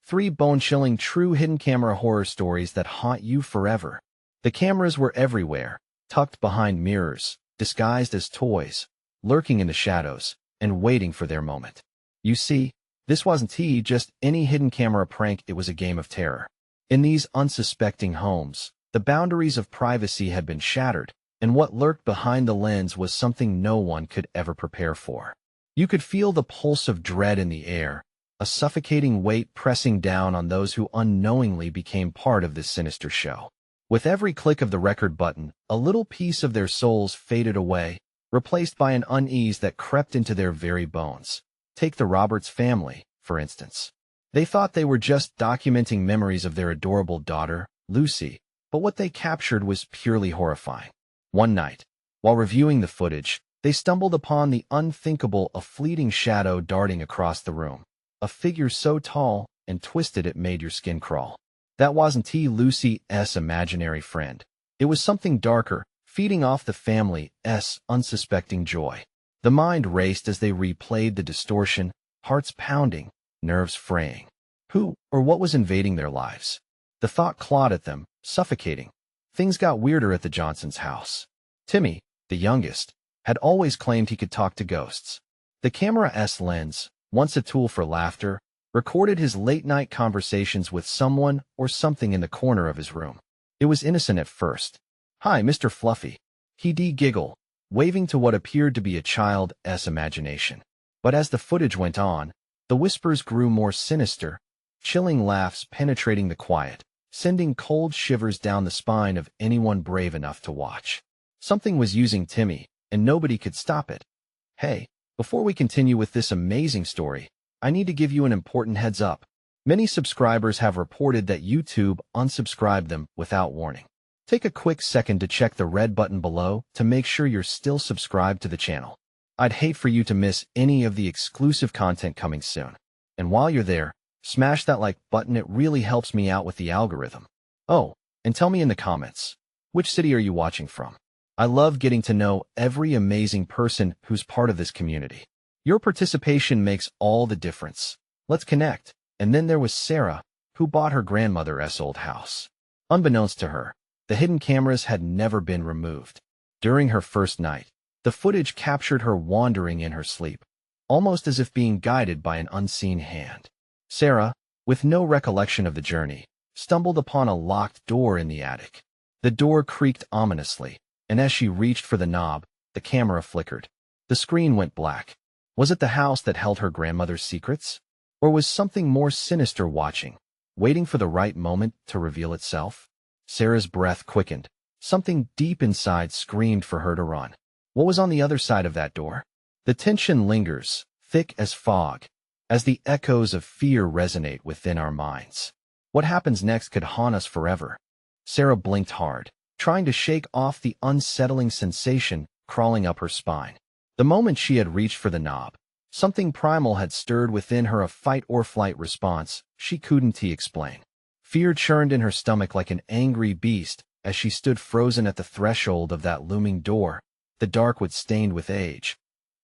3 bone-chilling true hidden camera horror stories that haunt you forever. The cameras were everywhere, tucked behind mirrors, disguised as toys, lurking in the shadows, and waiting for their moment. You see, this wasn't just any hidden camera prank, it was a game of terror. In these unsuspecting homes, the boundaries of privacy had been shattered, and what lurked behind the lens was something no one could ever prepare for. You could feel the pulse of dread in the air, a suffocating weight pressing down on those who unknowingly became part of this sinister show. With every click of the record button, a little piece of their souls faded away, replaced by an unease that crept into their very bones. Take the Roberts family, for instance. They thought they were just documenting memories of their adorable daughter, Lucy, but what they captured was purely horrifying. One night, while reviewing the footage, they stumbled upon the unthinkable, a fleeting shadow darting across the room. A figure so tall and twisted it made your skin crawl. That wasn't Lucy's imaginary friend. It was something darker, feeding off the family's unsuspecting joy. The mind raced as they replayed the distortion, hearts pounding, nerves fraying. Who or what was invading their lives? The thought clawed at them, suffocating. Things got weirder at the Johnsons' house. Timmy, the youngest, had always claimed he could talk to ghosts. The camera's lens, once a tool for laughter, recorded his late-night conversations with someone or something in the corner of his room. It was innocent at first. "Hi, Mr. Fluffy," he'd giggle, waving to what appeared to be a child's imagination. But as the footage went on, the whispers grew more sinister, chilling laughs penetrating the quiet, sending cold shivers down the spine of anyone brave enough to watch. Something was using Timmy, and nobody could stop it. Hey, before we continue with this amazing story, I need to give you an important heads up. Many subscribers have reported that YouTube unsubscribed them without warning. Take a quick second to check the red button below to make sure you're still subscribed to the channel. I'd hate for you to miss any of the exclusive content coming soon. And while you're there, smash that like button, it really helps me out with the algorithm. Oh, and tell me in the comments, which city are you watching from? I love getting to know every amazing person who's part of this community. Your participation makes all the difference. Let's connect. And then there was Sarah, who bought her grandmother's old house. Unbeknownst to her, the hidden cameras had never been removed. During her first night, the footage captured her wandering in her sleep, almost as if being guided by an unseen hand. Sarah, with no recollection of the journey, stumbled upon a locked door in the attic. The door creaked ominously, and as she reached for the knob, the camera flickered. The screen went black. Was it the house that held her grandmother's secrets? Or was something more sinister watching, waiting for the right moment to reveal itself? Sarah's breath quickened. Something deep inside screamed for her to run. What was on the other side of that door? The tension lingers, thick as fog, as the echoes of fear resonate within our minds. What happens next could haunt us forever. Sarah blinked hard, trying to shake off the unsettling sensation crawling up her spine. The moment she had reached for the knob, something primal had stirred within her, a fight-or-flight response she couldn't explain. Fear churned in her stomach like an angry beast as she stood frozen at the threshold of that looming door, the dark wood stained with age.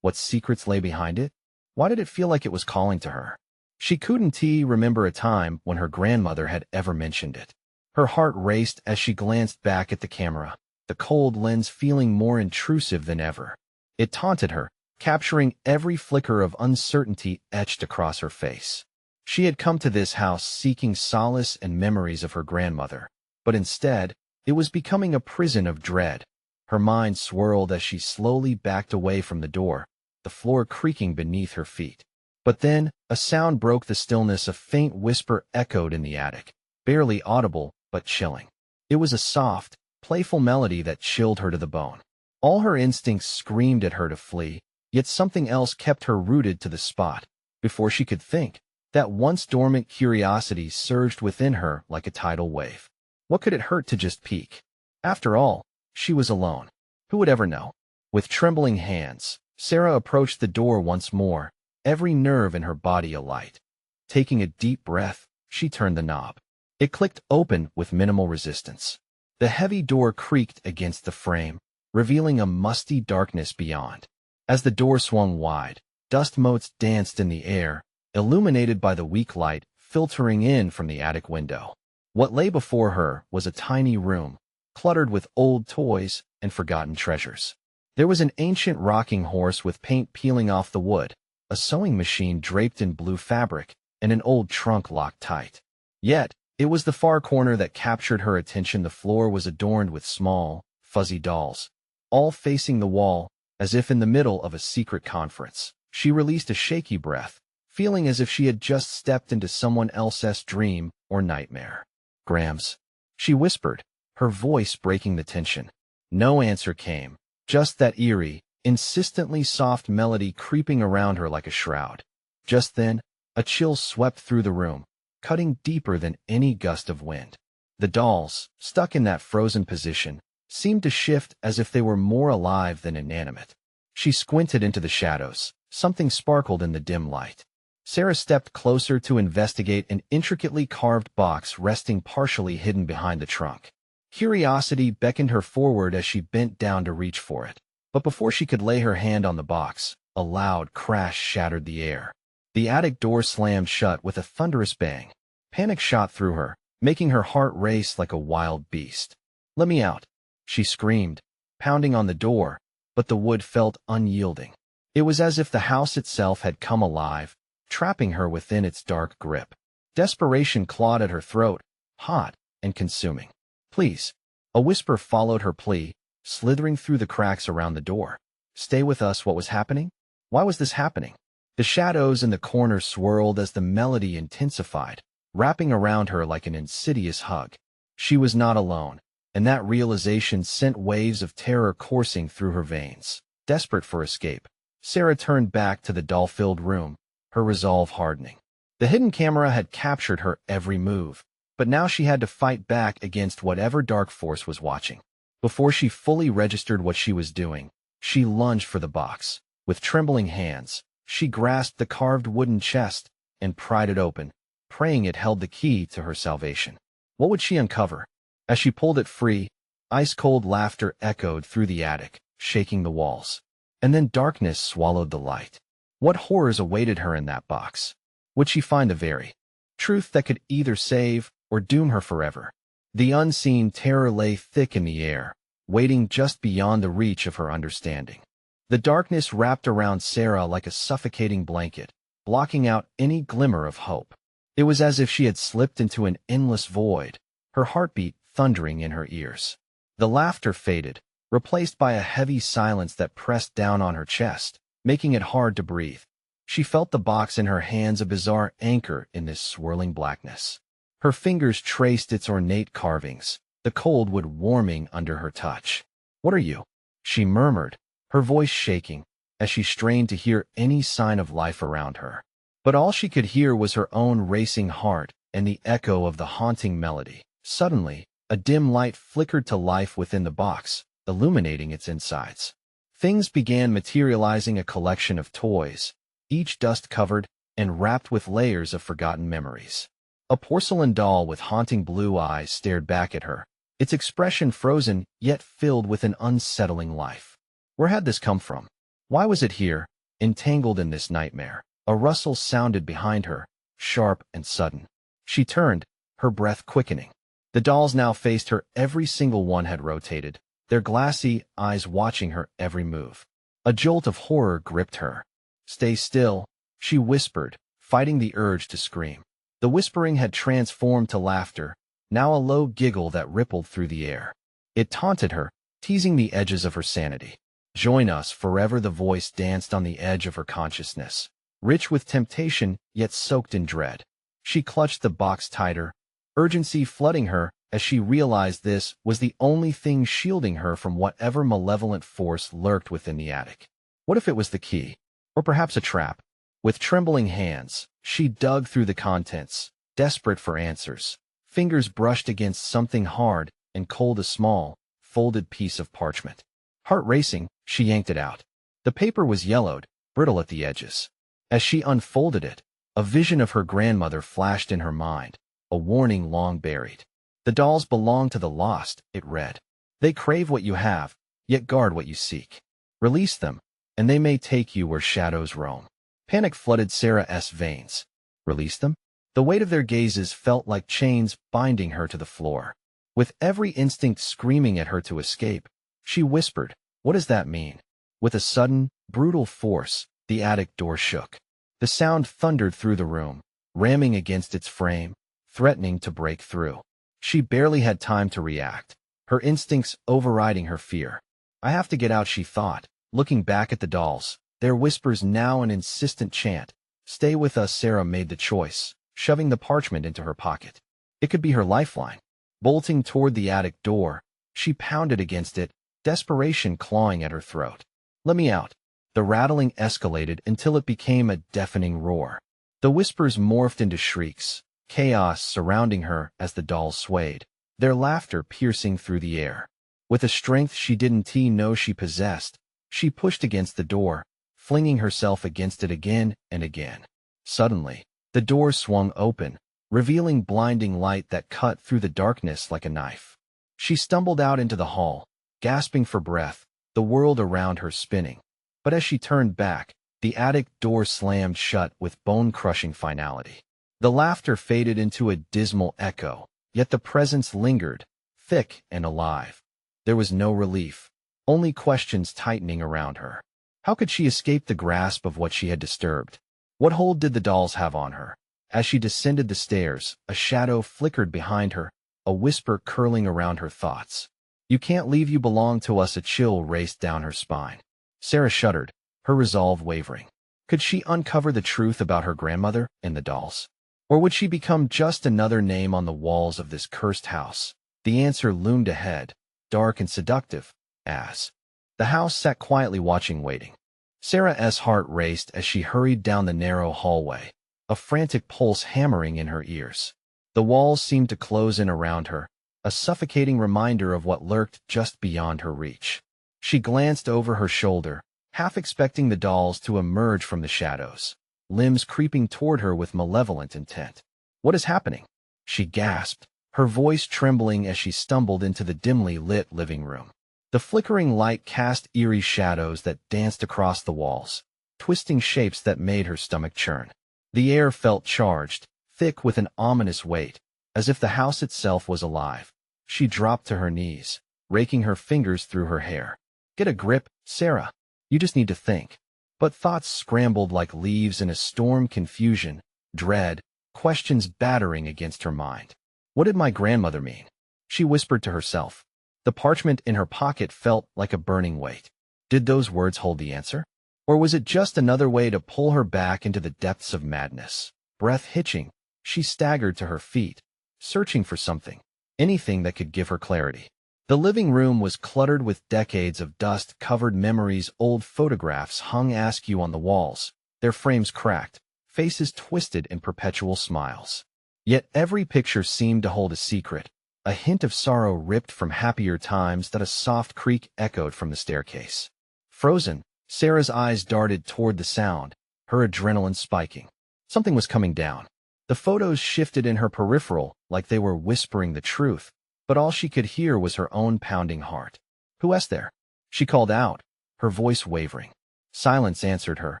What secrets lay behind it? Why did it feel like it was calling to her? She couldn't remember a time when her grandmother had ever mentioned it. Her heart raced as she glanced back at the camera, the cold lens feeling more intrusive than ever. It taunted her, capturing every flicker of uncertainty etched across her face. She had come to this house seeking solace and memories of her grandmother, but instead, it was becoming a prison of dread. Her mind swirled as she slowly backed away from the door, the floor creaking beneath her feet. But then, a sound broke the stillness. A faint whisper echoed in the attic, barely audible, but chilling. It was a soft, playful melody that chilled her to the bone. All her instincts screamed at her to flee, yet something else kept her rooted to the spot. Before she could think, that once dormant curiosity surged within her like a tidal wave. What could it hurt to just peek? After all, she was alone. Who would ever know? With trembling hands, Sarah approached the door once more, every nerve in her body alight. Taking a deep breath, she turned the knob. It clicked open with minimal resistance. The heavy door creaked against the frame, revealing a musty darkness beyond. As the door swung wide, dust motes danced in the air, illuminated by the weak light filtering in from the attic window. What lay before her was a tiny room, cluttered with old toys and forgotten treasures. There was an ancient rocking horse with paint peeling off the wood, a sewing machine draped in blue fabric, and an old trunk locked tight. Yet, it was the far corner that captured her attention. The floor was adorned with small, fuzzy dolls, all facing the wall, as if in the middle of a secret conference. She released a shaky breath, feeling as if she had just stepped into someone else's dream or nightmare. "Grams," she whispered, her voice breaking the tension. No answer came, just that eerie, insistently soft melody creeping around her like a shroud. Just then, a chill swept through the room, cutting deeper than any gust of wind. The dolls, stuck in that frozen position, seemed to shift as if they were more alive than inanimate. She squinted into the shadows. Something sparkled in the dim light. Sarah stepped closer to investigate an intricately carved box resting partially hidden behind the trunk. Curiosity beckoned her forward as she bent down to reach for it. But before she could lay her hand on the box, a loud crash shattered the air. The attic door slammed shut with a thunderous bang. Panic shot through her, making her heart race like a wild beast. "Let me out," she screamed, pounding on the door, but the wood felt unyielding. It was as if the house itself had come alive, trapping her within its dark grip. Desperation clawed at her throat, hot and consuming. "Please." A whisper followed her plea, slithering through the cracks around the door. "Stay with us." What was happening? Why was this happening? The shadows in the corner swirled as the melody intensified, wrapping around her like an insidious hug. She was not alone, and that realization sent waves of terror coursing through her veins. Desperate for escape, Sarah turned back to the doll-filled room, her resolve hardening. The hidden camera had captured her every move, but now she had to fight back against whatever dark force was watching. Before she fully registered what she was doing, she lunged for the box. With trembling hands, she grasped the carved wooden chest and pried it open, praying it held the key to her salvation. What would she uncover? As she pulled it free, ice-cold laughter echoed through the attic, shaking the walls. And then darkness swallowed the light. What horrors awaited her in that box? Would she find the very truth that could either save or doom her forever? The unseen terror lay thick in the air, waiting just beyond the reach of her understanding. The darkness wrapped around Sarah like a suffocating blanket, blocking out any glimmer of hope. It was as if she had slipped into an endless void, her heartbeat thundering in her ears. The laughter faded, replaced by a heavy silence that pressed down on her chest, making it hard to breathe. She felt the box in her hands, a bizarre anchor in this swirling blackness. Her fingers traced its ornate carvings, the cold wood warming under her touch. "What are you?" she murmured, her voice shaking, as she strained to hear any sign of life around her. But all she could hear was her own racing heart and the echo of the haunting melody. Suddenly, a dim light flickered to life within the box, illuminating its insides. Things began materializing, a collection of toys, each dust-covered and wrapped with layers of forgotten memories. A porcelain doll with haunting blue eyes stared back at her, its expression frozen yet filled with an unsettling life. Where had this come from? Why was it here, entangled in this nightmare? A rustle sounded behind her, sharp and sudden. She turned, her breath quickening. The dolls now faced her. Every single one had rotated, their glassy eyes watching her every move. A jolt of horror gripped her. "Stay still," she whispered, fighting the urge to scream. The whispering had transformed to laughter, now a low giggle that rippled through the air. It taunted her, teasing the edges of her sanity. "Join us forever." The voice danced on the edge of her consciousness, rich with temptation yet soaked in dread. She clutched the box tighter, urgency flooding her as she realized this was the only thing shielding her from whatever malevolent force lurked within the attic. What if it was the key? Or perhaps a trap? With trembling hands, she dug through the contents, desperate for answers. Fingers brushed against something hard and cold, a small, folded piece of parchment. Heart racing, she yanked it out. The paper was yellowed, brittle at the edges. As she unfolded it, a vision of her grandmother flashed in her mind, a warning long buried. "The dolls belong to the lost," it read. "They crave what you have, yet guard what you seek. Release them, and they may take you where shadows roam." Panic flooded Sarah's veins. Release them? The weight of their gazes felt like chains binding her to the floor. With every instinct screaming at her to escape, she whispered, "What does that mean?" With a sudden, brutal force, the attic door shook. The sound thundered through the room, ramming against its frame, threatening to break through. She barely had time to react, her instincts overriding her fear. "I have to get out," she thought, looking back at the dolls, their whispers now an insistent chant. "Stay with us." Sarah made the choice, shoving the parchment into her pocket. It could be her lifeline. Bolting toward the attic door, she pounded against it, desperation clawing at her throat. "Let me out." The rattling escalated until it became a deafening roar. The whispers morphed into shrieks, chaos surrounding her as the dolls swayed, their laughter piercing through the air. With a strength she didn't know she possessed, she pushed against the door, flinging herself against it again and again. Suddenly, the door swung open, revealing blinding light that cut through the darkness like a knife. She stumbled out into the hall, gasping for breath, the world around her spinning. But as she turned back, the attic door slammed shut with bone-crushing finality. The laughter faded into a dismal echo, yet the presence lingered, thick and alive. There was no relief, only questions tightening around her. How could she escape the grasp of what she had disturbed? What hold did the dolls have on her? As she descended the stairs, a shadow flickered behind her, a whisper curling around her thoughts. "You can't leave, you belong to us." A chill raced down her spine. Sarah shuddered, her resolve wavering. Could she uncover the truth about her grandmother and the dolls? Or would she become just another name on the walls of this cursed house? The answer loomed ahead, dark and seductive, as the house sat quietly watching, waiting. Sarah's heart raced as she hurried down the narrow hallway, a frantic pulse hammering in her ears. The walls seemed to close in around her, a suffocating reminder of what lurked just beyond her reach. She glanced over her shoulder, half expecting the dolls to emerge from the shadows, limbs creeping toward her with malevolent intent. "What is happening?" she gasped, her voice trembling as she stumbled into the dimly lit living room. The flickering light cast eerie shadows that danced across the walls, twisting shapes that made her stomach churn. The air felt charged, thick with an ominous weight, as if the house itself was alive. She dropped to her knees, raking her fingers through her hair. "Get a grip, Sarah. You just need to think." But thoughts scrambled like leaves in a storm, confusion, dread, questions battering against her mind. What did my grandmother mean? She whispered to herself. The parchment in her pocket felt like a burning weight. Did those words hold the answer? Or was it just another way to pull her back into the depths of madness? Breath hitching, she staggered to her feet, searching for something, anything that could give her clarity. The living room was cluttered with decades of dust-covered memories. Old photographs hung askew on the walls, their frames cracked, faces twisted in perpetual smiles. Yet every picture seemed to hold a secret, a hint of sorrow ripped from happier times that a soft creak echoed from the staircase. Frozen, Sarah's eyes darted toward the sound, her adrenaline spiking. Something was coming down. The photos shifted in her peripheral like they were whispering the truth, but all she could hear was her own pounding heart. "Who is there?" she called out, her voice wavering. Silence answered her,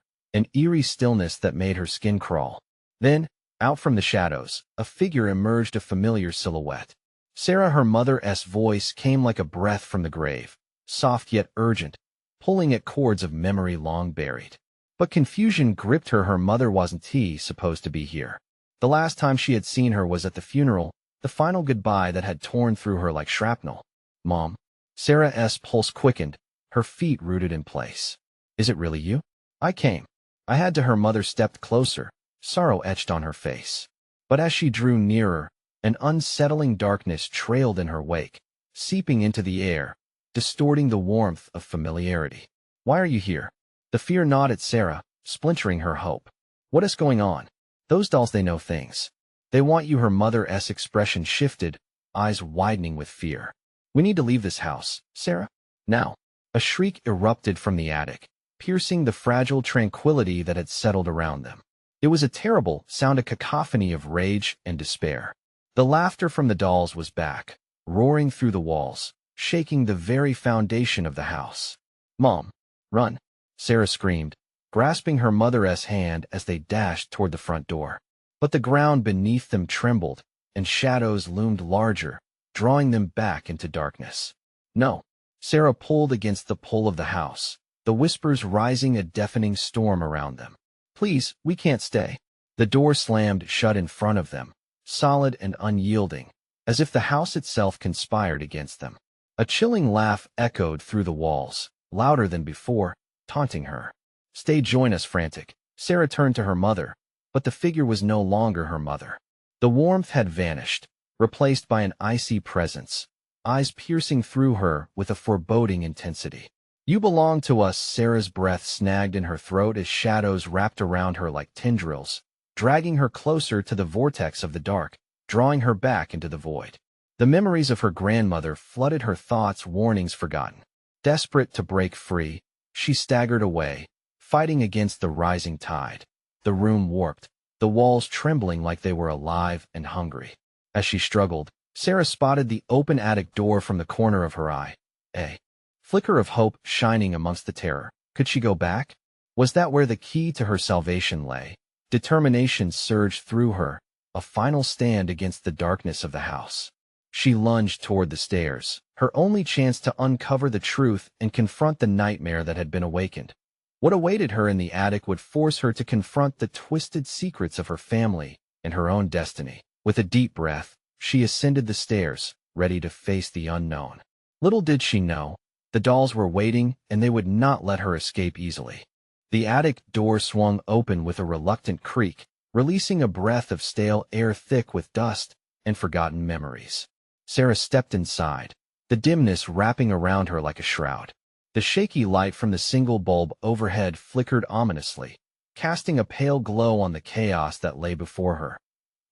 an eerie stillness that made her skin crawl. Then, out from the shadows, a figure emerged, a familiar silhouette. Sarah, her mother's voice came like a breath from the grave, soft yet urgent, pulling at cords of memory long buried. But confusion gripped her. Her mother wasn't supposed to be here. The last time she had seen her was at the funeral, the final goodbye that had torn through her like shrapnel. "Mom." Sarah's pulse quickened, her feet rooted in place. "Is it really you?" "I came. I had to." Her mother stepped closer, sorrow etched on her face. But as she drew nearer, an unsettling darkness trailed in her wake, seeping into the air, distorting the warmth of familiarity. "Why are you here?" The fear gnawed at Sarah, splintering her hope. "What is going on?" "Those dolls, they know things. They want you." Her mother's expression shifted, eyes widening with fear. "We need to leave this house, Sarah. Now." A shriek erupted from the attic, piercing the fragile tranquility that had settled around them. It was a terrible sound, a cacophony of rage and despair. The laughter from the dolls was back, roaring through the walls, shaking the very foundation of the house. "Mom, run!" Sarah screamed, grasping her mother's hand as they dashed toward the front door. But the ground beneath them trembled, and shadows loomed larger, drawing them back into darkness. No. Sarah pulled against the pull of the house, the whispers rising a deafening storm around them. Please, we can't stay. The door slammed shut in front of them, solid and unyielding, as if the house itself conspired against them. A chilling laugh echoed through the walls, louder than before, taunting her. Stay, join us, frantic. Sarah turned to her mother, but the figure was no longer her mother. The warmth had vanished, replaced by an icy presence, eyes piercing through her with a foreboding intensity. You belong to us. Sarah's breath snagged in her throat as shadows wrapped around her like tendrils, dragging her closer to the vortex of the dark, drawing her back into the void. The memories of her grandmother flooded her thoughts, warnings forgotten. Desperate to break free, she staggered away, fighting against the rising tide. The room warped, the walls trembling like they were alive and hungry. As she struggled, Sarah spotted the open attic door from the corner of her eye. A flicker of hope shining amongst the terror. Could she go back? Was that where the key to her salvation lay? Determination surged through her, a final stand against the darkness of the house. She lunged toward the stairs, her only chance to uncover the truth and confront the nightmare that had been awakened. What awaited her in the attic would force her to confront the twisted secrets of her family and her own destiny. With a deep breath, she ascended the stairs, ready to face the unknown. Little did she know, the dolls were waiting and they would not let her escape easily. The attic door swung open with a reluctant creak, releasing a breath of stale air thick with dust and forgotten memories. Sarah stepped inside, the dimness wrapping around her like a shroud. The shaky light from the single bulb overhead flickered ominously, casting a pale glow on the chaos that lay before her.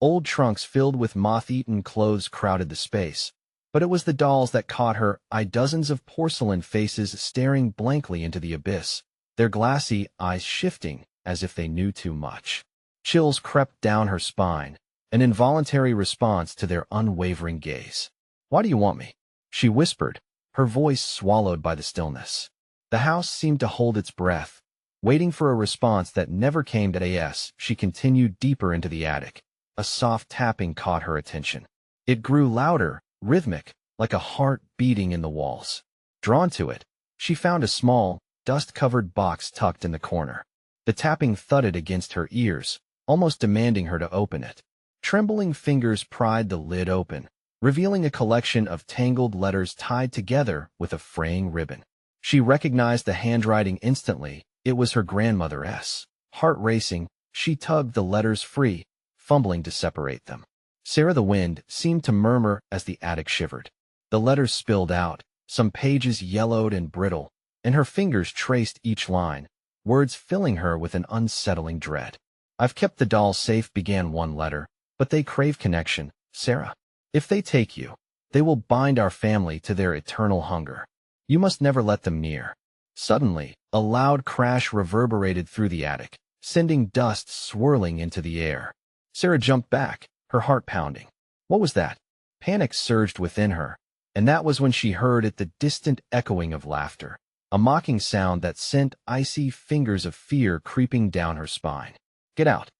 Old trunks filled with moth-eaten clothes crowded the space, but it was the dolls that caught her eye, dozens of porcelain faces staring blankly into the abyss, their glassy eyes shifting as if they knew too much. Chills crept down her spine, an involuntary response to their unwavering gaze. "Why do you want me?" she whispered, her voice swallowed by the stillness. The house seemed to hold its breath, waiting for a response that never came. As she continued deeper into the attic, a soft tapping caught her attention. It grew louder, rhythmic, like a heart beating in the walls. Drawn to it, she found a small, dust-covered box tucked in the corner. The tapping thudded against her ears, almost demanding her to open it. Trembling fingers pried the lid open, revealing a collection of tangled letters tied together with a fraying ribbon. She recognized the handwriting instantly. It was her grandmother's. Heart racing, she tugged the letters free, fumbling to separate them. Sarah, the wind seemed to murmur as the attic shivered. The letters spilled out, some pages yellowed and brittle, and her fingers traced each line, words filling her with an unsettling dread. "I've kept the dolls safe," began one letter, "but they crave connection, Sarah. If they take you, they will bind our family to their eternal hunger. You must never let them near." Suddenly, a loud crash reverberated through the attic, sending dust swirling into the air. Sarah jumped back, her heart pounding. What was that? Panic surged within her, and that was when she heard it, the distant echoing of laughter, a mocking sound that sent icy fingers of fear creeping down her spine. Get out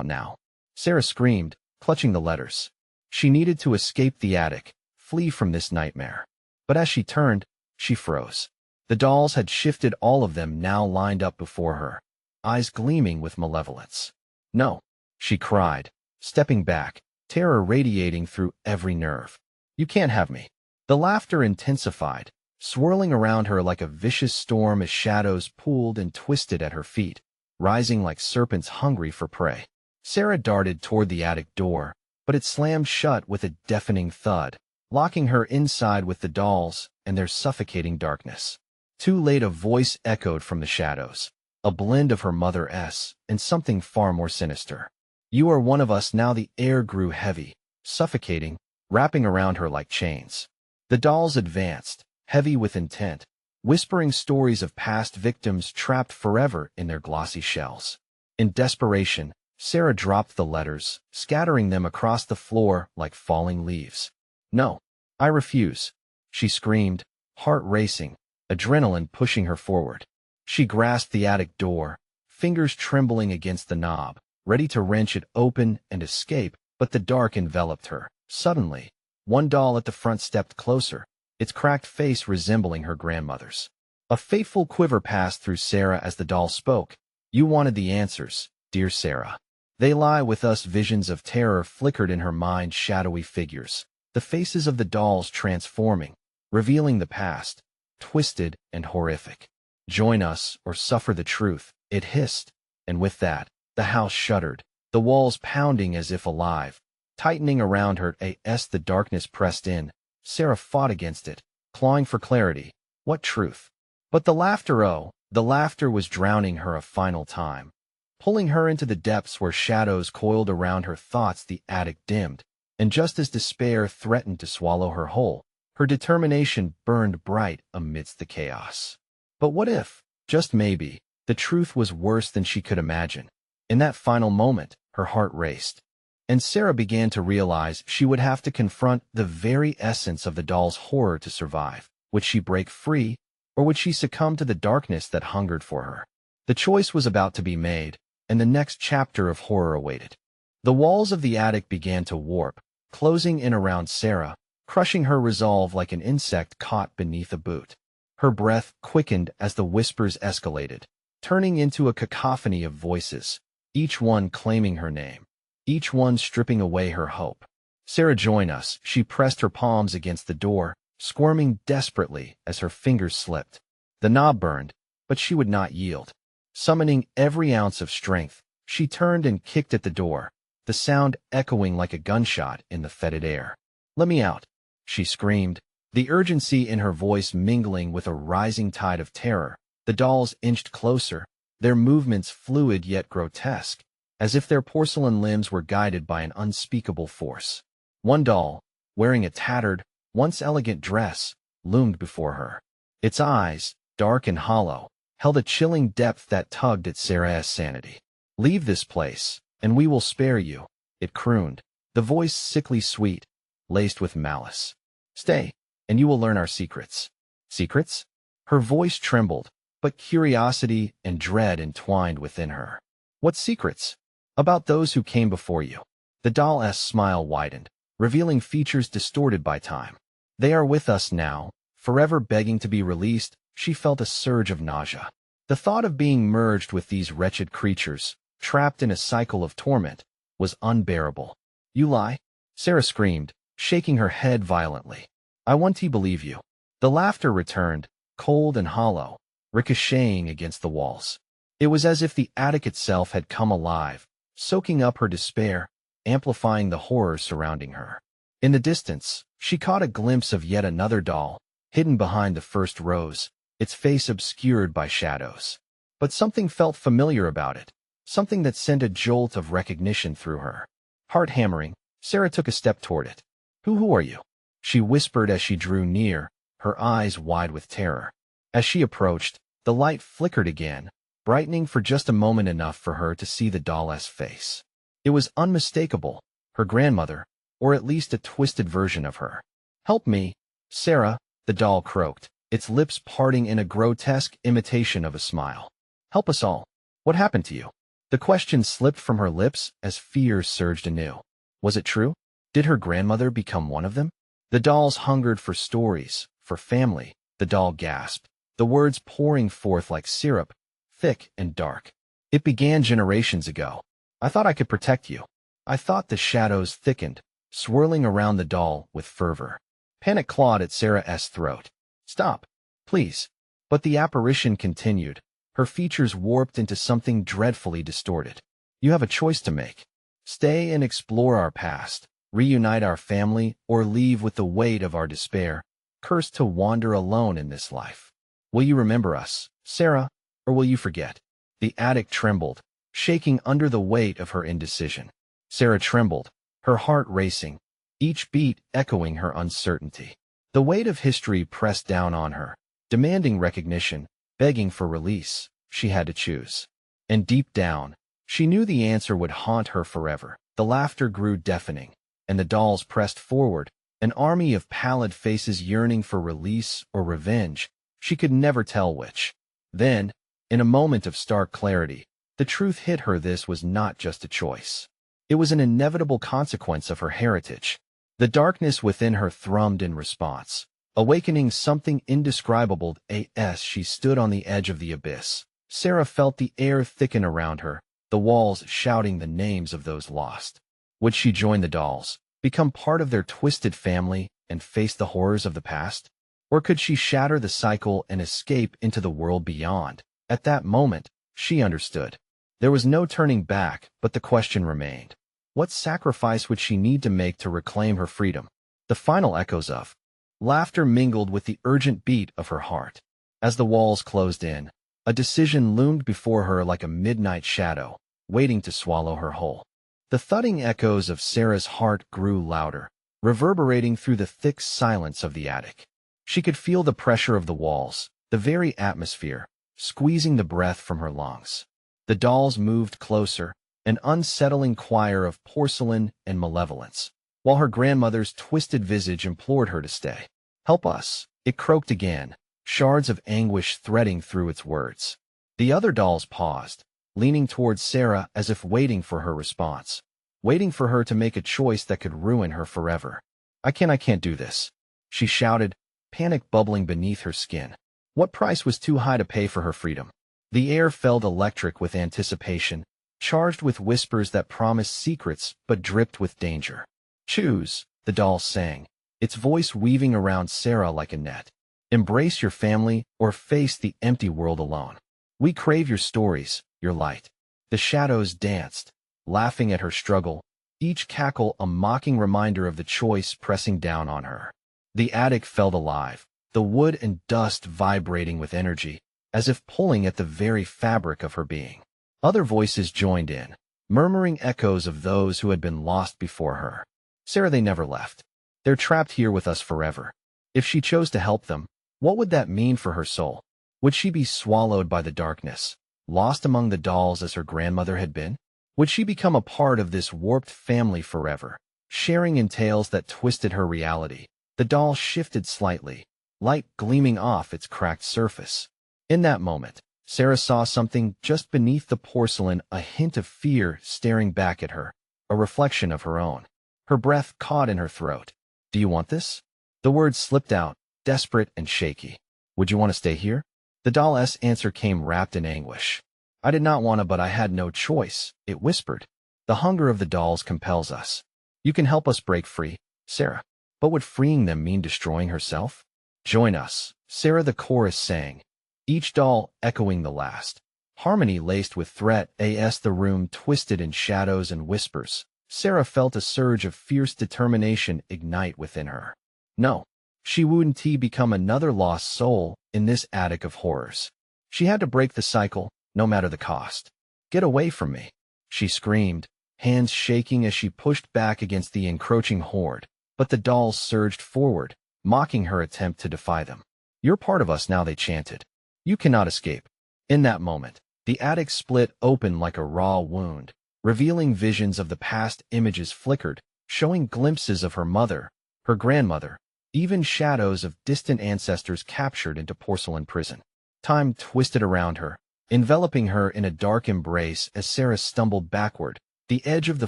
now," Sarah screamed, clutching the letters. She needed to escape the attic, flee from this nightmare. But as she turned, she froze. The dolls had shifted, all of them now lined up before her, eyes gleaming with malevolence. "No," she cried, stepping back, terror radiating through every nerve. "You can't have me." The laughter intensified, swirling around her like a vicious storm as shadows pooled and twisted at her feet, rising like serpents hungry for prey. Sarah darted toward the attic door, but it slammed shut with a deafening thud, locking her inside with the dolls and their suffocating darkness. Too late, a voice echoed from the shadows, a blend of her mother's and something far more sinister. "You are one of us now." The air grew heavy, suffocating, wrapping around her like chains. The dolls advanced, heavy with intent, whispering stories of past victims trapped forever in their glossy shells. In desperation, Sarah dropped the letters, scattering them across the floor like falling leaves. "No, I refuse," she screamed, heart racing, adrenaline pushing her forward. She grasped the attic door, fingers trembling against the knob, ready to wrench it open and escape, but the dark enveloped her. Suddenly, one doll at the front stepped closer, its cracked face resembling her grandmother's. A fateful quiver passed through Sarah as the doll spoke. "You wanted the answers, dear Sarah. They lie with us." Visions of terror flickered in her mind, shadowy figures, the faces of the dolls transforming, revealing the past, twisted and horrific. "Join us or suffer the truth," it hissed, and with that, the house shuddered, the walls pounding as if alive, tightening around her as the darkness pressed in. Sarah fought against it, clawing for clarity. What truth? But the laughter was drowning her a final time, pulling her into the depths where shadows coiled around her thoughts. The attic dimmed, and just as despair threatened to swallow her whole, her determination burned bright amidst the chaos. But what if, just maybe, the truth was worse than she could imagine? In that final moment, her heart raced, and Sarah began to realize she would have to confront the very essence of the doll's horror to survive. Would she break free, or would she succumb to the darkness that hungered for her? The choice was about to be made, and the next chapter of horror awaited. The walls of the attic began to warp, closing in around Sarah, crushing her resolve like an insect caught beneath a boot. Her breath quickened as the whispers escalated, turning into a cacophony of voices, each one claiming her name, each one stripping away her hope. "Sarah, join us." She pressed her palms against the door, squirming desperately as her fingers slipped. The knob burned, but she would not yield. Summoning every ounce of strength, she turned and kicked at the door, the sound echoing like a gunshot in the fetid air. "Let me out," she screamed, the urgency in her voice mingling with a rising tide of terror. The dolls inched closer, their movements fluid yet grotesque, as if their porcelain limbs were guided by an unspeakable force. One doll, wearing a tattered, once elegant dress, loomed before her. Its eyes, dark and hollow, held a chilling depth that tugged at Sarah's sanity. "Leave this place, and we will spare you," it crooned, the voice sickly sweet, laced with malice. "Stay, and you will learn our secrets." "Secrets?" Her voice trembled, but curiosity and dread entwined within her. "What secrets?" "About those who came before you." The doll's smile widened, revealing features distorted by time. "They are with us now, forever begging to be released." She felt a surge of nausea. The thought of being merged with these wretched creatures, trapped in a cycle of torment, was unbearable. "You lie," Sarah screamed, shaking her head violently. "I want to believe you." The laughter returned, cold and hollow, ricocheting against the walls. It was as if the attic itself had come alive, soaking up her despair, amplifying the horror surrounding her. In the distance, she caught a glimpse of yet another doll, hidden behind the first rows, its face obscured by shadows. But something felt familiar about it, something that sent a jolt of recognition through her. Heart hammering, Sarah took a step toward it. Who are you?" she whispered as she drew near, her eyes wide with terror. As she approached, the light flickered again, brightening for just a moment, enough for her to see the doll's face. It was unmistakable, her grandmother, or at least a twisted version of her. "Help me, Sarah," the doll croaked, its lips parting in a grotesque imitation of a smile. "Help us all. What happened to you?" The question slipped from her lips as fear surged anew. Was it true? Did her grandmother become one of them? The dolls hungered for stories, for family. The doll gasped, the words pouring forth like syrup, thick and dark. "It began generations ago. I thought I could protect you." I thought. The shadows thickened, swirling around the doll with fervor. Panic clawed at Sarah's throat. "Stop, please." But the apparition continued, her features warped into something dreadfully distorted. "You have a choice to make. Stay and explore our past, reunite our family, or leave with the weight of our despair, cursed to wander alone in this life. Will you remember us, Sarah, or will you forget?" The attic trembled, shaking under the weight of her indecision. Sarah trembled, her heart racing, each beat echoing her uncertainty. The weight of history pressed down on her, demanding recognition, begging for release. She had to choose. And deep down, she knew the answer would haunt her forever. The laughter grew deafening, and the dolls pressed forward, an army of pallid faces yearning for release or revenge. She could never tell which. Then, in a moment of stark clarity, The truth hit her: this was not just a choice. It was an inevitable consequence of her heritage. The darkness within her thrummed in response, awakening something indescribable. As she stood on the edge of the abyss, Sarah felt the air thicken around her, the walls shouting the names of those lost. Would she join the dolls, become part of their twisted family, and face the horrors of the past? Or could she shatter the cycle and escape into the world beyond? At that moment, she understood. There was no turning back, but the question remained. What sacrifice would she need to make to reclaim her freedom? The final echoes of laughter mingled with the urgent beat of her heart. As the walls closed in, a decision loomed before her like a midnight shadow, waiting to swallow her whole. The thudding echoes of Sarah's heart grew louder, reverberating through the thick silence of the attic. She could feel the pressure of the walls, the very atmosphere, squeezing the breath from her lungs. The dolls moved closer, an unsettling choir of porcelain and malevolence, while her grandmother's twisted visage implored her to stay. "Help us," it croaked again, shards of anguish threading through its words. The other dolls paused, leaning towards Sarah as if waiting for her response, waiting for her to make a choice that could ruin her forever. I can't do this," she shouted, panic bubbling beneath her skin. What price was too high to pay for her freedom? The air felt electric with anticipation, charged with whispers that promised secrets but dripped with danger. "Choose," the doll sang, its voice weaving around Sarah like a net. "Embrace your family or face the empty world alone. We crave your stories, your light." The shadows danced, laughing at her struggle, each cackle a mocking reminder of the choice pressing down on her. The attic felt alive, the wood and dust vibrating with energy, as if pulling at the very fabric of her being. Other voices joined in, murmuring echoes of those who had been lost before her. "Sarah, they never left. They're trapped here with us forever." If she chose to help them, what would that mean for her soul? Would she be swallowed by the darkness, lost among the dolls as her grandmother had been? Would she become a part of this warped family forever, sharing in tales that twisted her reality? The doll shifted slightly, light gleaming off its cracked surface. In that moment, Sarah saw something just beneath the porcelain, a hint of fear staring back at her, a reflection of her own. Her breath caught in her throat. "Do you want this?" The words slipped out, desperate and shaky. "Would you want to stay here?" The doll's answer came wrapped in anguish. "I did not want to, but I had no choice," it whispered. "The hunger of the dolls compels us. You can help us break free, Sarah." But would freeing them mean destroying herself? "Join us," Sarah the chorus sang, each doll echoing the last. Harmony laced with threat. As the room twisted in shadows and whispers, Sarah felt a surge of fierce determination ignite within her. No, she wouldn't become another lost soul in this attic of horrors. She had to break the cycle, no matter the cost. "Get away from me," she screamed, hands shaking as she pushed back against the encroaching horde. But the dolls surged forward, mocking her attempt to defy them. "You're part of us now," they chanted. "You cannot escape." In that moment, the attic split open like a raw wound, revealing visions of the past. Images flickered, showing glimpses of her mother, her grandmother, even shadows of distant ancestors captured into porcelain prison. Time twisted around her, enveloping her in a dark embrace as Sarah stumbled backward, the edge of the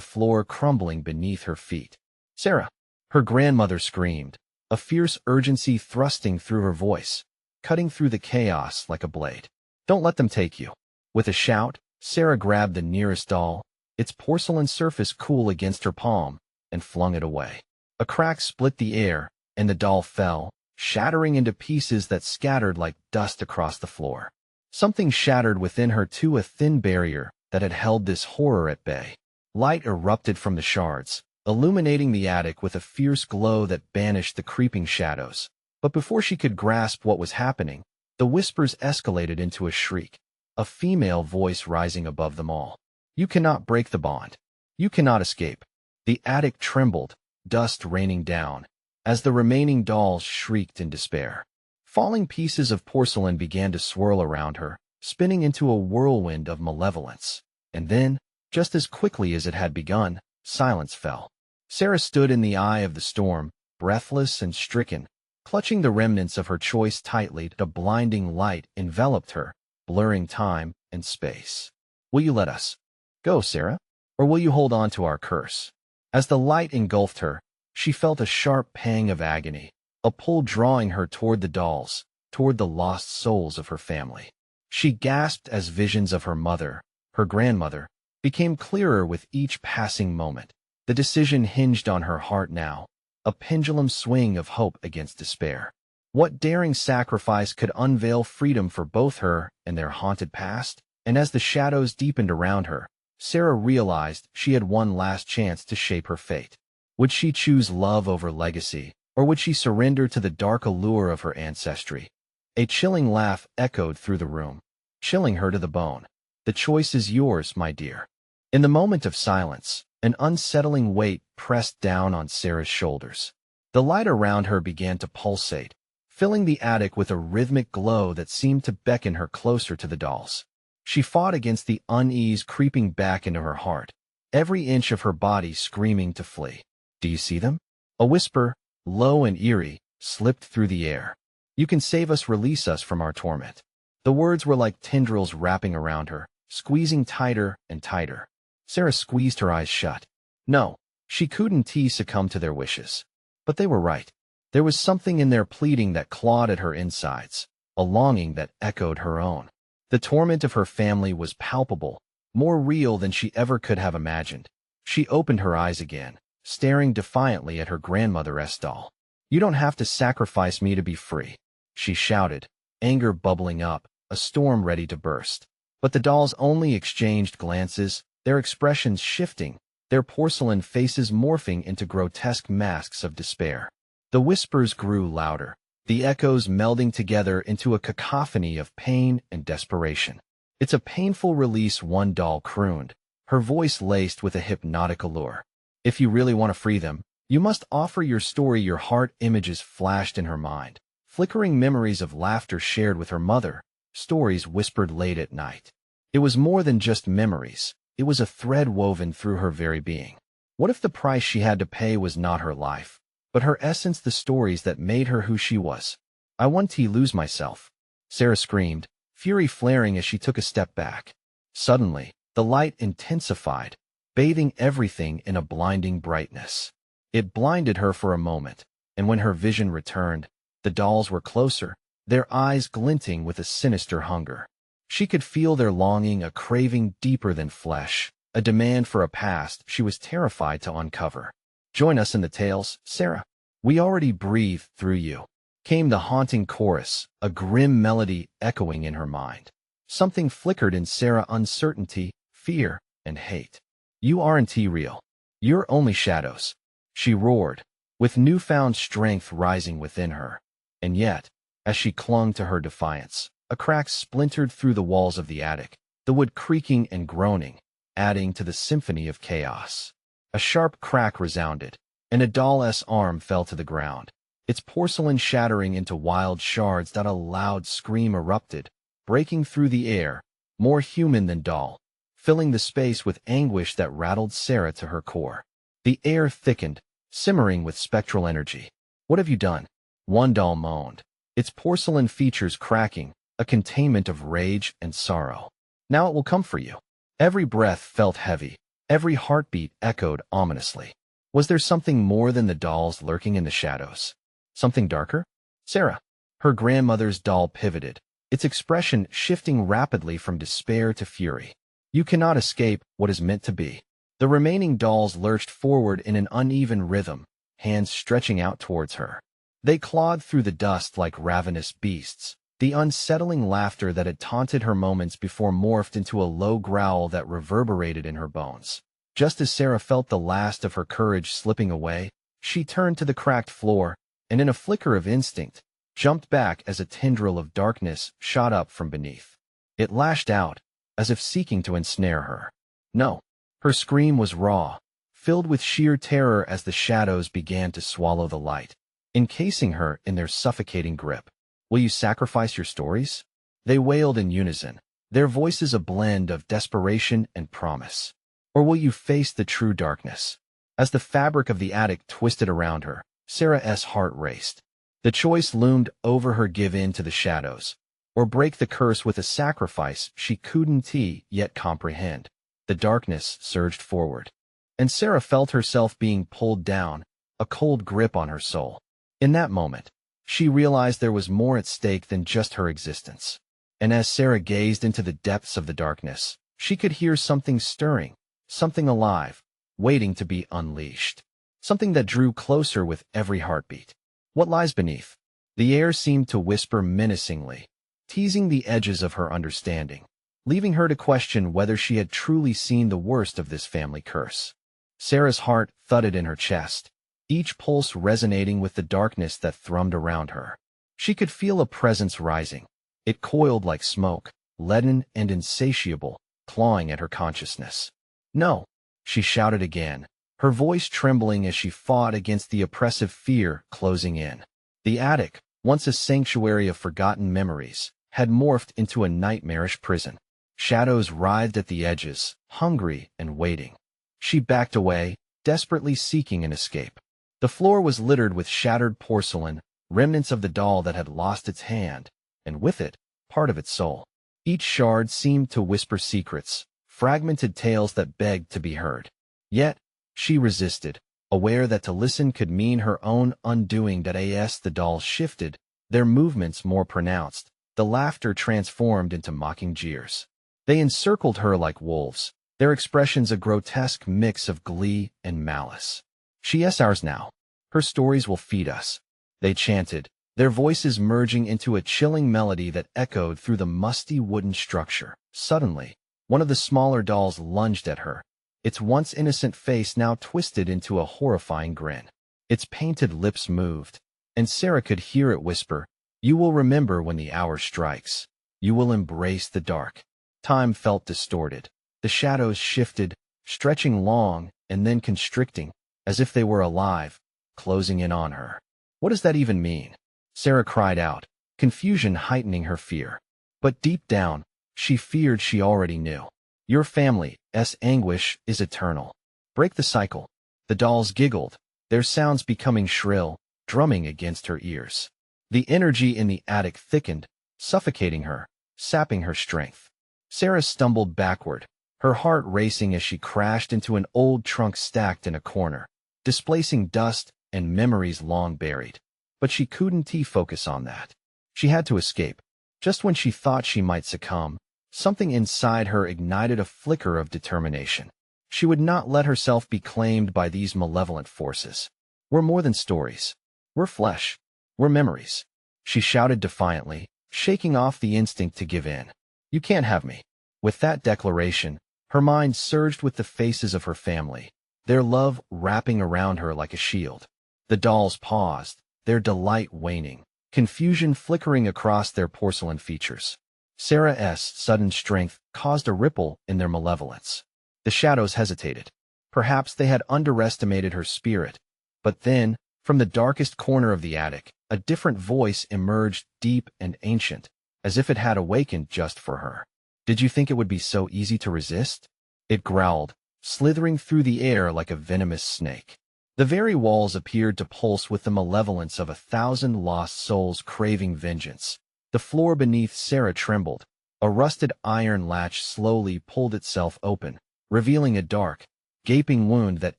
floor crumbling beneath her feet. "Sarah!" Her grandmother screamed, a fierce urgency thrusting through her voice, cutting through the chaos like a blade. "Don't let them take you." With a shout, Sarah grabbed the nearest doll, its porcelain surface cool against her palm, and flung it away. A crack split the air, and the doll fell, shattering into pieces that scattered like dust across the floor. Something shattered within her too, a thin barrier that had held this horror at bay. Light erupted from the shards, illuminating the attic with a fierce glow that banished the creeping shadows. But before she could grasp what was happening, the whispers escalated into a shriek, a female voice rising above them all. "You cannot break the bond. You cannot escape." The attic trembled, dust raining down, as the remaining dolls shrieked in despair. Falling pieces of porcelain began to swirl around her, spinning into a whirlwind of malevolence. And then, just as quickly as it had begun, silence fell. Sarah stood in the eye of the storm, breathless and stricken, clutching the remnants of her choice tightly. A blinding light enveloped her, blurring time and space. Will you let us go, Sarah? Or will you hold on to our curse? As the light engulfed her, she felt a sharp pang of agony, a pull drawing her toward the dolls, toward the lost souls of her family. She gasped as visions of her mother, her grandmother, became clearer with each passing moment. The decision hinged on her heart now, a pendulum swing of hope against despair. What daring sacrifice could unveil freedom for both her and their haunted past? And as the shadows deepened around her, Sarah realized she had one last chance to shape her fate. Would she choose love over legacy, or would she surrender to the dark allure of her ancestry? A chilling laugh echoed through the room, chilling her to the bone. The choice is yours, my dear. In the moment of silence, an unsettling weight pressed down on Sarah's shoulders. The light around her began to pulsate, filling the attic with a rhythmic glow that seemed to beckon her closer to the dolls. She fought against the unease creeping back into her heart, every inch of her body screaming to flee. Do you see them? A whisper, low and eerie, slipped through the air. You can save us, release us from our torment. The words were like tendrils wrapping around her, squeezing tighter and tighter. Sarah squeezed her eyes shut. No, she couldn't succumb to their wishes. But they were right. There was something in their pleading that clawed at her insides, a longing that echoed her own. The torment of her family was palpable, more real than she ever could have imagined. She opened her eyes again, staring defiantly at her grandmother's doll. You don't have to sacrifice me to be free, she shouted, anger bubbling up, a storm ready to burst. But the dolls only exchanged glances, their expressions shifting, their porcelain faces morphing into grotesque masks of despair. The whispers grew louder, the echoes melding together into a cacophony of pain and desperation. It's a painful release, one doll crooned, her voice laced with a hypnotic allure. If you really want to free them, you must offer your story. Your heart images flashed in her mind, flickering memories of laughter shared with her mother, stories whispered late at night. It was more than just memories. It was a thread woven through her very being. What if the price she had to pay was not her life, but her essence, the stories that made her who she was? I want to lose myself, Sarah screamed, fury flaring as she took a step back. Suddenly, the light intensified, bathing everything in a blinding brightness. It blinded her for a moment, and when her vision returned, the dolls were closer, their eyes glinting with a sinister hunger. She could feel their longing, a craving deeper than flesh, a demand for a past she was terrified to uncover. Join us in the tales, Sarah. We already breathe through you. Came the haunting chorus, a grim melody echoing in her mind. Something flickered in Sarah: uncertainty, fear, and hate. You aren't real. You're only shadows, she roared, with newfound strength rising within her. And yet, as she clung to her defiance, a crack splintered through the walls of the attic, the wood creaking and groaning, adding to the symphony of chaos. A sharp crack resounded, and a doll's arm fell to the ground, its porcelain shattering into wild shards. That a loud scream erupted, breaking through the air, more human than doll, filling the space with anguish that rattled Sarah to her core. The air thickened, simmering with spectral energy. What have you done? One doll moaned, its porcelain features cracking, a containment of rage and sorrow. Now it will come for you. Every breath felt heavy, every heartbeat echoed ominously. Was there something more than the dolls lurking in the shadows? Something darker? Sarah. Her grandmother's doll pivoted, its expression shifting rapidly from despair to fury. You cannot escape what is meant to be. The remaining dolls lurched forward in an uneven rhythm, hands stretching out towards her. They clawed through the dust like ravenous beasts. The unsettling laughter that had taunted her moments before morphed into a low growl that reverberated in her bones. Just as Sarah felt the last of her courage slipping away, she turned to the cracked floor, and in a flicker of instinct, jumped back as a tendril of darkness shot up from beneath. It lashed out, as if seeking to ensnare her. No. Her scream was raw, filled with sheer terror as the shadows began to swallow the light, encasing her in their suffocating grip. Will you sacrifice your stories? They wailed in unison, their voices a blend of desperation and promise. Or will you face the true darkness? As the fabric of the attic twisted around her, Sarah's heart raced. The choice loomed over her: give in to the shadows, or break the curse with a sacrifice she couldn't yet comprehend. The darkness surged forward, and Sarah felt herself being pulled down, a cold grip on her soul. In that moment, she realized there was more at stake than just her existence. And as Sarah gazed into the depths of the darkness, she could hear something stirring, something alive, waiting to be unleashed. Something that drew closer with every heartbeat. What lies beneath? The air seemed to whisper menacingly, teasing the edges of her understanding, leaving her to question whether she had truly seen the worst of this family curse. Sarah's heart thudded in her chest, each pulse resonating with the darkness that thrummed around her. She could feel a presence rising. It coiled like smoke, leaden and insatiable, clawing at her consciousness. "No!" she shouted again, her voice trembling as she fought against the oppressive fear closing in. The attic, once a sanctuary of forgotten memories, had morphed into a nightmarish prison. Shadows writhed at the edges, hungry and waiting. She backed away, desperately seeking an escape. The floor was littered with shattered porcelain, remnants of the doll that had lost its hand, and with it, part of its soul. Each shard seemed to whisper secrets, fragmented tales that begged to be heard. Yet, she resisted, aware that to listen could mean her own undoing. As the dolls shifted, their movements more pronounced, the laughter transformed into mocking jeers. They encircled her like wolves, their expressions a grotesque mix of glee and malice. "She is ours now. Her stories will feed us," they chanted, their voices merging into a chilling melody that echoed through the musty wooden structure. Suddenly, one of the smaller dolls lunged at her, its once innocent face now twisted into a horrifying grin. Its painted lips moved, and Sarah could hear it whisper, "You will remember when the hour strikes. You will embrace the dark." Time felt distorted. The shadows shifted, stretching long and then constricting, as if they were alive, closing in on her. "What does that even mean?" Sarah cried out, confusion heightening her fear. But deep down, she feared she already knew. "Your family's anguish is eternal. Break the cycle." The dolls giggled, their sounds becoming shrill, drumming against her ears. The energy in the attic thickened, suffocating her, sapping her strength. Sarah stumbled backward, her heart racing as she crashed into an old trunk stacked in a corner, displacing dust and memories long buried. But she couldn't focus on that. She had to escape. Just when she thought she might succumb, something inside her ignited a flicker of determination. She would not let herself be claimed by these malevolent forces. "We're more than stories. We're flesh. We're memories," she shouted defiantly, shaking off the instinct to give in. "You can't have me." With that declaration, her mind surged with the faces of her family, their love wrapping around her like a shield. The dolls paused, their delight waning, confusion flickering across their porcelain features. Sarah's sudden strength caused a ripple in their malevolence. The shadows hesitated. Perhaps they had underestimated her spirit. But then, from the darkest corner of the attic, a different voice emerged, deep and ancient, as if it had awakened just for her. "Did you think it would be so easy to resist?" it growled, slithering through the air like a venomous snake. The very walls appeared to pulse with the malevolence of 1,000 lost souls craving vengeance. The floor beneath Sarah trembled. A rusted iron latch slowly pulled itself open, revealing a dark, gaping wound that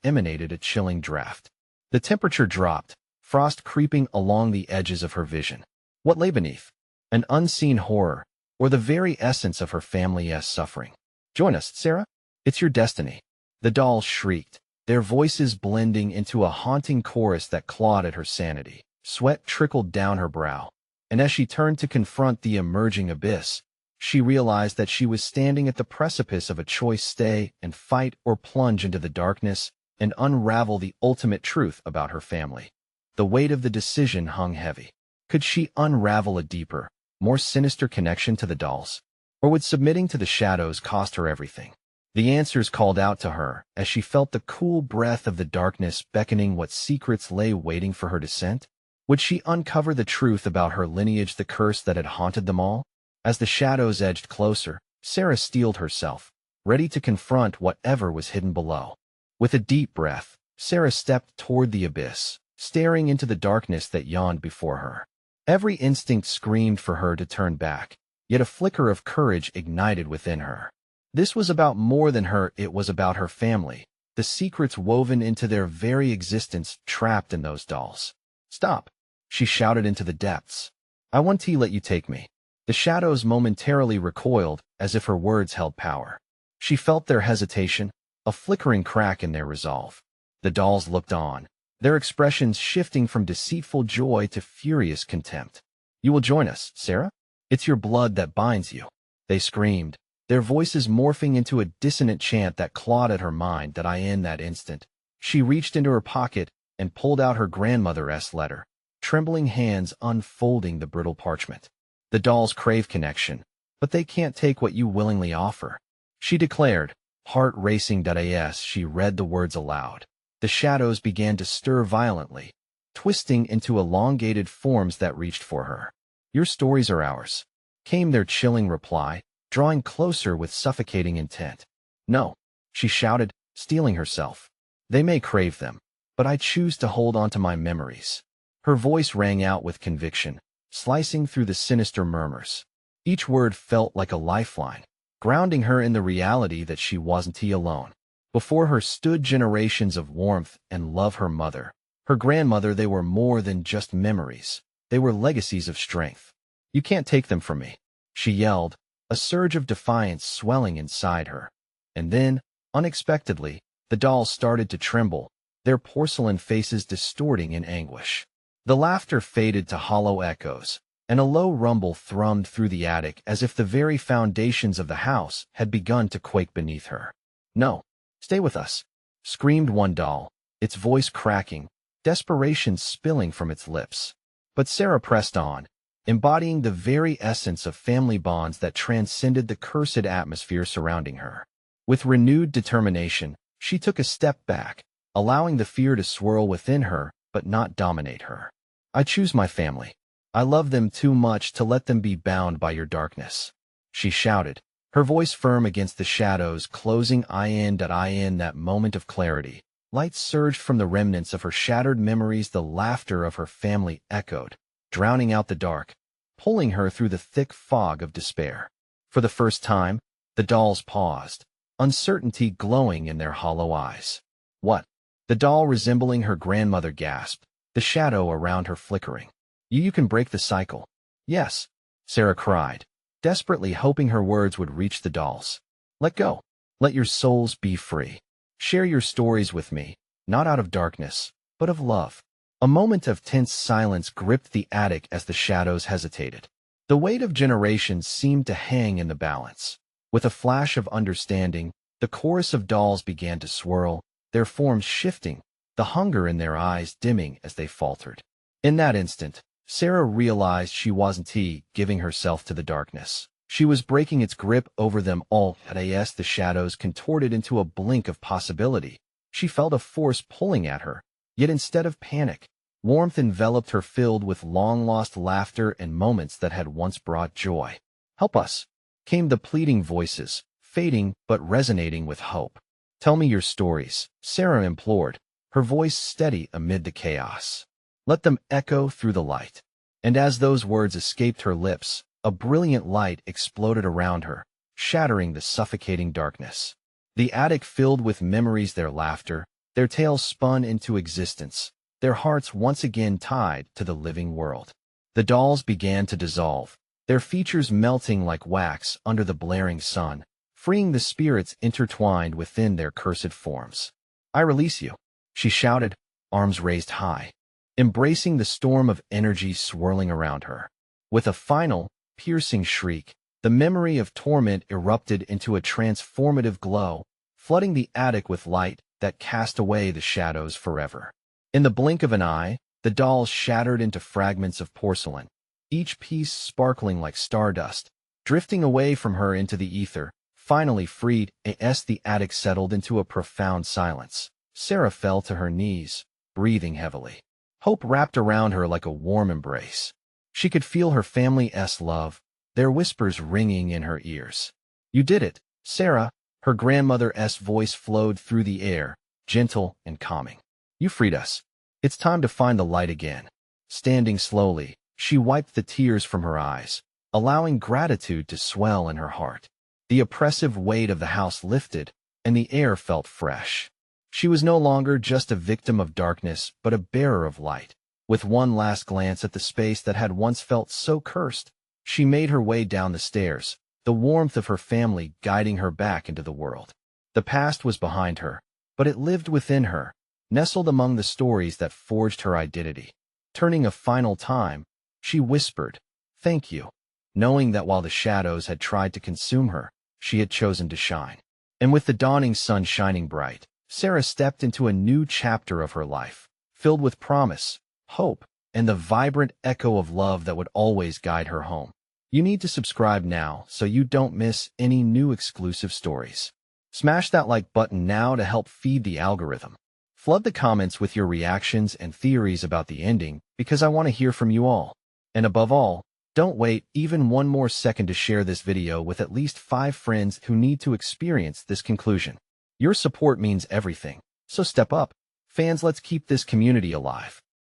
emanated a chilling draft. The temperature dropped, frost creeping along the edges of her vision. What lay beneath? An unseen horror, or the very essence of her family's suffering. "Join us, Sarah. It's your destiny." The dolls shrieked, their voices blending into a haunting chorus that clawed at her sanity. Sweat trickled down her brow, and as she turned to confront the emerging abyss, she realized that she was standing at the precipice of a choice: stay and fight, or plunge into the darkness and unravel the ultimate truth about her family. The weight of the decision hung heavy. Could she unravel a deeper, more sinister connection to the dolls? Or would submitting to the shadows cost her everything? The answers called out to her as she felt the cool breath of the darkness beckoning. What secrets lay waiting for her to scent? Would she uncover the truth about her lineage, the curse that had haunted them all? As the shadows edged closer, Sarah steeled herself, ready to confront whatever was hidden below. With a deep breath, Sarah stepped toward the abyss, staring into the darkness that yawned before her. Every instinct screamed for her to turn back, yet a flicker of courage ignited within her. This was about more than her, it was about her family, the secrets woven into their very existence trapped in those dolls. "Stop," she shouted into the depths. "I want to let you take me." The shadows momentarily recoiled as if her words held power. She felt their hesitation, a flickering crack in their resolve. The dolls looked on, their expressions shifting from deceitful joy to furious contempt. "You will join us, Sarah? It's your blood that binds you," they screamed, their voices morphing into a dissonant chant that clawed at her mind. In that instant, she reached into her pocket and pulled out her grandmother's letter, trembling hands unfolding the brittle parchment. "The dolls crave connection, but they can't take what you willingly offer," she declared, heart racing. As she read the words aloud, the shadows began to stir violently, twisting into elongated forms that reached for her. "Your stories are ours," came their chilling reply, drawing closer with suffocating intent. "No," she shouted, steeling herself. "They may crave them, but I choose to hold on to my memories." Her voice rang out with conviction, slicing through the sinister murmurs. Each word felt like a lifeline, grounding her in the reality that she wasn't alone. Before her stood generations of warmth and love. Her mother, her grandmother, they were more than just memories. They were legacies of strength. "You can't take them from me," she yelled, a surge of defiance swelling inside her. And then, unexpectedly, the dolls started to tremble, their porcelain faces distorting in anguish. The laughter faded to hollow echoes, and a low rumble thrummed through the attic as if the very foundations of the house had begun to quake beneath her. "No, stay with us," screamed one doll, its voice cracking, desperation spilling from its lips. But Sarah pressed on, embodying the very essence of family bonds that transcended the cursed atmosphere surrounding her. With renewed determination, she took a step back, allowing the fear to swirl within her but not dominate her. "I choose my family. I love them too much to let them be bound by your darkness," she shouted, her voice firm against the shadows closing in. In that moment of clarity, light surged from the remnants of her shattered memories. The laughter of her family echoed, drowning out the dark, pulling her through the thick fog of despair. For the first time, the dolls paused, uncertainty glowing in their hollow eyes. "What?" The doll resembling her grandmother gasped, the shadow around her flickering. You can break the cycle." "Yes," Sarah cried, desperately hoping her words would reach the dolls. "Let go. Let your souls be free. Share your stories with me, not out of darkness, but of love." A moment of tense silence gripped the attic as the shadows hesitated. The weight of generations seemed to hang in the balance. With a flash of understanding, the chorus of dolls began to swirl, their forms shifting, the hunger in their eyes dimming as they faltered. In that instant, Sarah realized she wasn't giving herself to the darkness. She was breaking its grip over them all. As the shadows contorted into a blink of possibility, she felt a force pulling at her. Yet instead of panic, warmth enveloped her, filled with long-lost laughter and moments that had once brought joy. "Help us," came the pleading voices, fading but resonating with hope. "Tell me your stories," Sarah implored, her voice steady amid the chaos. "Let them echo through the light." And as those words escaped her lips, a brilliant light exploded around her, shattering the suffocating darkness. The attic filled with memories, their laughter, their tales spun into existence, their hearts once again tied to the living world. The dolls began to dissolve, their features melting like wax under the blaring sun, freeing the spirits intertwined within their cursed forms. "I release you," she shouted, arms raised high, embracing the storm of energy swirling around her. With a final, piercing shriek, the memory of torment erupted into a transformative glow, flooding the attic with light that cast away the shadows forever. In the blink of an eye, the dolls shattered into fragments of porcelain, each piece sparkling like stardust, drifting away from her into the ether. Finally freed, as the attic settled into a profound silence, Sarah fell to her knees, breathing heavily. Hope wrapped around her like a warm embrace. She could feel her family's love, their whispers ringing in her ears. "You did it, Sarah," her grandmother's voice flowed through the air, gentle and calming. "You freed us. It's time to find the light again." Standing slowly, she wiped the tears from her eyes, allowing gratitude to swell in her heart. The oppressive weight of the house lifted, and the air felt fresh. She was no longer just a victim of darkness, but a bearer of light. With one last glance at the space that had once felt so cursed, she made her way down the stairs, the warmth of her family guiding her back into the world. The past was behind her, but it lived within her, nestled among the stories that forged her identity. Turning a final time, she whispered, "Thank you," knowing that while the shadows had tried to consume her, she had chosen to shine. And with the dawning sun shining bright, Sarah stepped into a new chapter of her life, filled with promise, hope, and the vibrant echo of love that would always guide her home. You need to subscribe now so you don't miss any new exclusive stories. Smash that like button now to help feed the algorithm. Flood the comments with your reactions and theories about the ending because I want to hear from you all. And above all, don't wait even one more second to share this video with at least 5 friends who need to experience this conclusion. Your support means everything, so step up. Fans, let's keep this community alive.